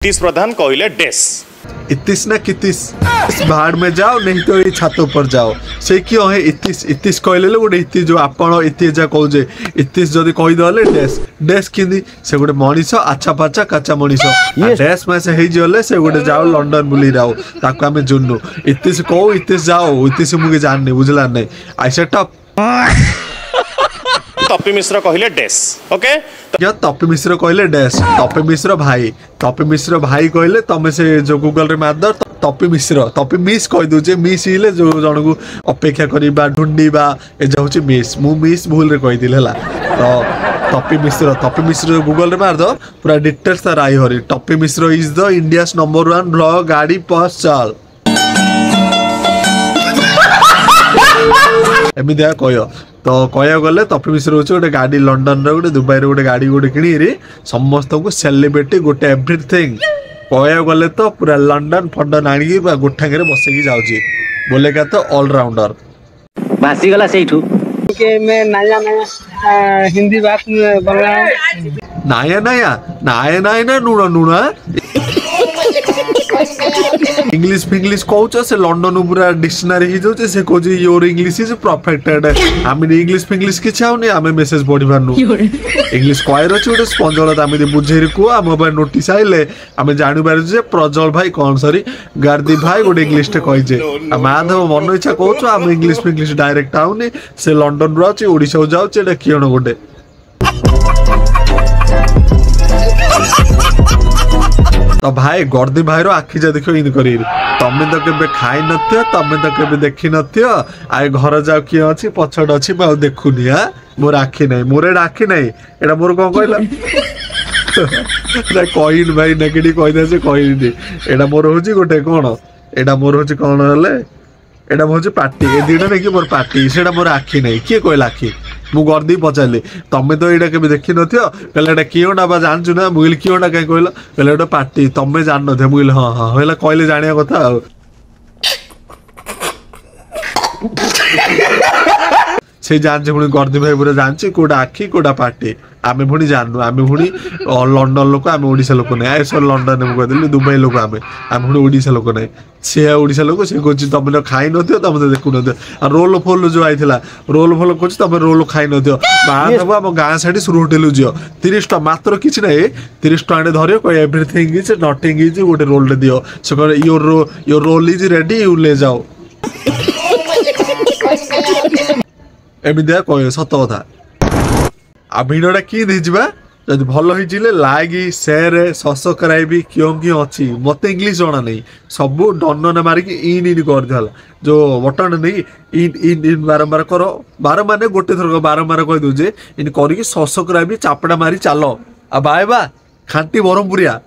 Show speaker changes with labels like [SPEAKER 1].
[SPEAKER 1] नीतीश प्रधान कहले डेस
[SPEAKER 2] इतिस ना कितिस भाड़ में जाओ नहीं तो ये छात पर जाओ से क्यों है इतिस इतिस कहले गोटे इति जो आपण इति जा कहजे इतिस जदि कहीदे डेस डेस किंदी से गोटे मनीष आछा पाचा काचा मनीष डेस में से गले से गोटे जाओ लंडन बुली राओ ताको आमे जुन्नु इतिस कहू इतिस जाओ इतिस मुझे जाननी बुझला नहीं आई सेट अप
[SPEAKER 1] तपी मिश्र कहले डेस ओके
[SPEAKER 2] या तपी मिश्र कहले डेस तपी मिश्र भाई कहले तमे से जो गूगल रे मार दर तपी मिस कह दूचे मिस इले जो जन को अपेक्षा करिबा ढूंढीबा ए जाउची मिस मु मिस भूल रे कहि दिल हला तो तपी मिश्र गूगल रे मार दो पूरा डिटेल्स तार आई हरी तपी Mishra is the India's number 1 blog गाड़ी पास चल एमि दे कयो तो कह गले तपी मिश्र हूँ गोटे गाड़ी लंडन गोटे दुबई गोटे गाड़ी गोटे किणी समस्त को सेलिब्रिटी गोटे एवरीथिंग कह गले तो पूरा लंडन फंडन आनिकी गोठांगे बसैकी जाऊँगी बोले क्या तो ऑलराउंडर
[SPEAKER 3] भासीगला सेठू
[SPEAKER 4] के मैं नया नया हिंदी बात बोल रहा हूँ
[SPEAKER 2] नया नुणा इंग्लिश फिंग्लिश कहूँ से लंडन पूरा डिक्शनरी हो जाऊे से कहे योर इंग्लिश इज परफेक्टेड आम इंग्लिश फिंग्लिश किसी आउने आम मेसेज पढ़ी पार्नु इंग्लिश कहर अच्छे गोटे स्पंजल आम बुझे कह आम नोटिस आइले आम जापार प्रज्वल भाई कौन सरी गार्दी भाई गोटे इंग्लिश कहीजे माधव मन इच्छा कहूँ आम इंग्लिश फिंग्लिश डायरेक्ट आउने से लंडन रू आउे ओडिशा जाऊे किण गोटे तो भाई गर्दी भाई आखि जा देख इन कर तमें तो केबे खाई नथियो तमें तो केबे देखी नथियो आए घर जाओ किए अच्छी पछड़ अच्छी मैं देखुनी हाँ मोर आखि नहीं मोर एटा आखि नहीं एटा मोर कौन कहला कहीन भाई नेगेटिव कहीदे से कहनी एटा मोर हूँ गोटे कौन एटा मोर हूँ कौन हेले एटा हूँ पार्टी ए दिन नहीं कि मोर पार्टी से मोर आखि नहीं किए कहला आखि मु गर्दी पचारि तमें तो यहाँ के देखी न कहला किएटा बा जानचु ना मुझे किएटा कहीं कहल कहला गोटे पार्टी तमें जान न मुझे हाँ हाँ है कहले जाना कथा से जानचे पुणी गर्दी भाई पूरा जानचे कोटा आखि कोटा पार्टी आमे पुणी जानू आमे पुणी लंडन लोक आमे ओडिशा लोक नहीं आए सर लंडन में कहदेली दुबई लोक आमे पुणी ओडिशा लोक नहीं सी ओडिशा लोक से कह तुम तो खाई न तुम तो देखु न रोल फोल जो आई रोल फोल कह तुम रोल खाई न माधव आम गाँ साइड सुरु होटेल झील 30 टका मात्र किसी ना 30 टका धर कह एवरीथिंग इज नथिंग इज गोटे रोल दियो से कह your roll is ready you ले जाओ एमती कह सत कथा आ भिडटा कि देवा जब भल हो लाइक सेयार सब्सक्राइब क्यों क्यों अच्छी मत इंग्लीश जना नहीं सब डन मारिक इन इन कर जो बटन नहीं इन इन इन बारंबार कर बार मान गोटे थर बारंबार कह दूजे इन कर सब्सक्राइब चापड़ा मारी चल आ बाय बा खांटी बरहमपुरिया।